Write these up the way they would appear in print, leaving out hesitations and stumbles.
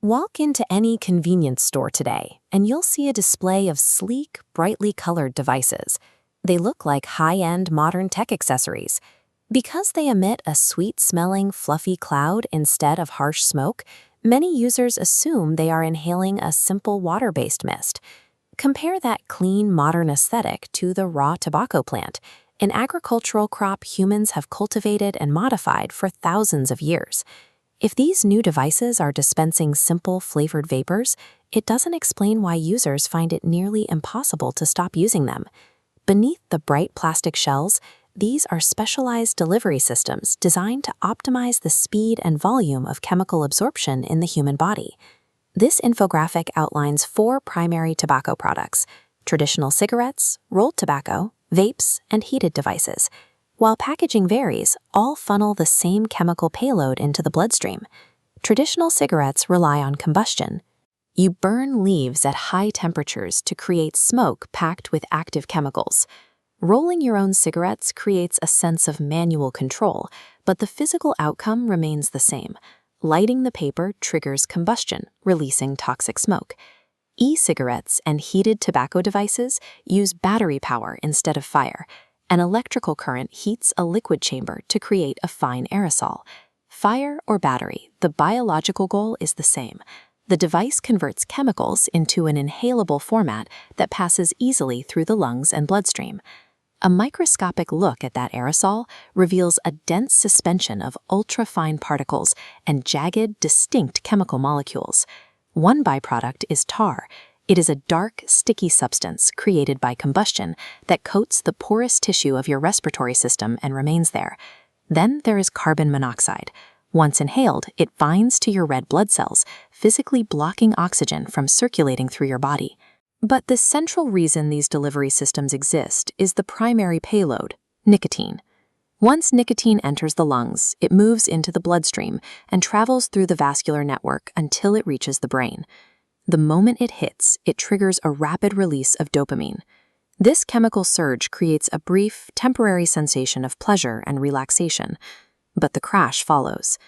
Walk into any convenience store today, and you'll see a display of sleek, brightly colored devices. They look like high-end modern tech accessories. Because they emit a sweet-smelling, fluffy cloud instead of harsh smoke, many users assume they are inhaling a simple water-based mist. Compare that clean, modern aesthetic to the raw tobacco plant, an agricultural crop humans have cultivated and modified for thousands of years. If these new devices are dispensing simple, flavored vapors, it doesn't explain why users find it nearly impossible to stop using them. Beneath the bright plastic shells, these are specialized delivery systems designed to optimize the speed and volume of chemical absorption in the human body. This infographic outlines 4 primary tobacco products: traditional cigarettes, rolled tobacco, vapes, and heated devices. While packaging varies, all funnel the same chemical payload into the bloodstream. Traditional cigarettes rely on combustion. You burn leaves at high temperatures to create smoke packed with active chemicals. Rolling your own cigarettes creates a sense of manual control, but the physical outcome remains the same. Lighting the paper triggers combustion, releasing toxic smoke. E-cigarettes and heated tobacco devices use battery power instead of fire. An electrical current heats a liquid chamber to create a fine aerosol. Fire or battery, the biological goal is the same. The device converts chemicals into an inhalable format that passes easily through the lungs and bloodstream. A microscopic look at that aerosol reveals a dense suspension of ultra-fine particles and jagged, distinct chemical molecules. One byproduct is tar. It is a dark, sticky substance created by combustion that coats the porous tissue of your respiratory system and remains there. Then there is carbon monoxide. Once inhaled, it binds to your red blood cells, physically blocking oxygen from circulating through your body. But the central reason these delivery systems exist is the primary payload, nicotine. Once nicotine enters the lungs, it moves into the bloodstream and travels through the vascular network until it reaches the brain. The moment it hits, it triggers a rapid release of dopamine. This chemical surge creates a brief, temporary sensation of pleasure and relaxation, but the crash follows.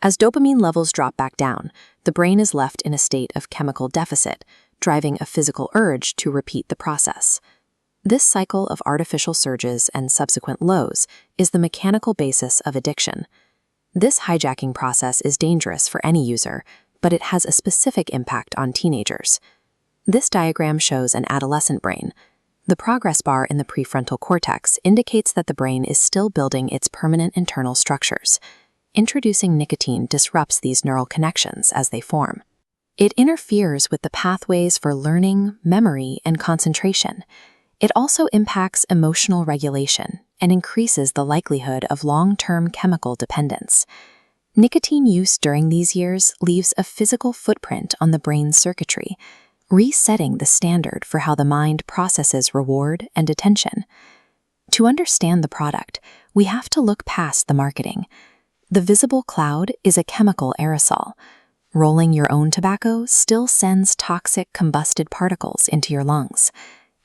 As dopamine levels drop back down, the brain is left in a state of chemical deficit, driving a physical urge to repeat the process. This cycle of artificial surges and subsequent lows is the mechanical basis of addiction. This hijacking process is dangerous for any user, but it has a specific impact on teenagers. This diagram shows an adolescent brain. The progress bar in the prefrontal cortex indicates that the brain is still building its permanent internal structures. Introducing nicotine disrupts these neural connections as they form. It interferes with the pathways for learning, memory, and concentration. It also impacts emotional regulation and increases the likelihood of long-term chemical dependence. Nicotine use during these years leaves a physical footprint on the brain's circuitry, resetting the standard for how the mind processes reward and attention. To understand the product, we have to look past the marketing. The visible cloud is a chemical aerosol. Rolling your own tobacco still sends toxic combusted particles into your lungs.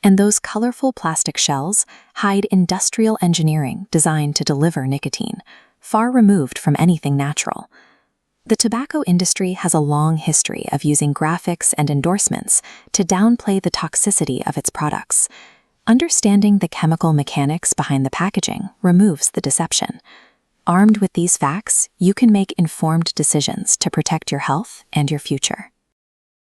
And those colorful plastic shells hide industrial engineering designed to deliver nicotine, far removed from anything natural. The tobacco industry has a long history of using graphics and endorsements to downplay the toxicity of its products. Understanding the chemical mechanics behind the packaging removes the deception. Armed with these facts, you can make informed decisions to protect your health and your future.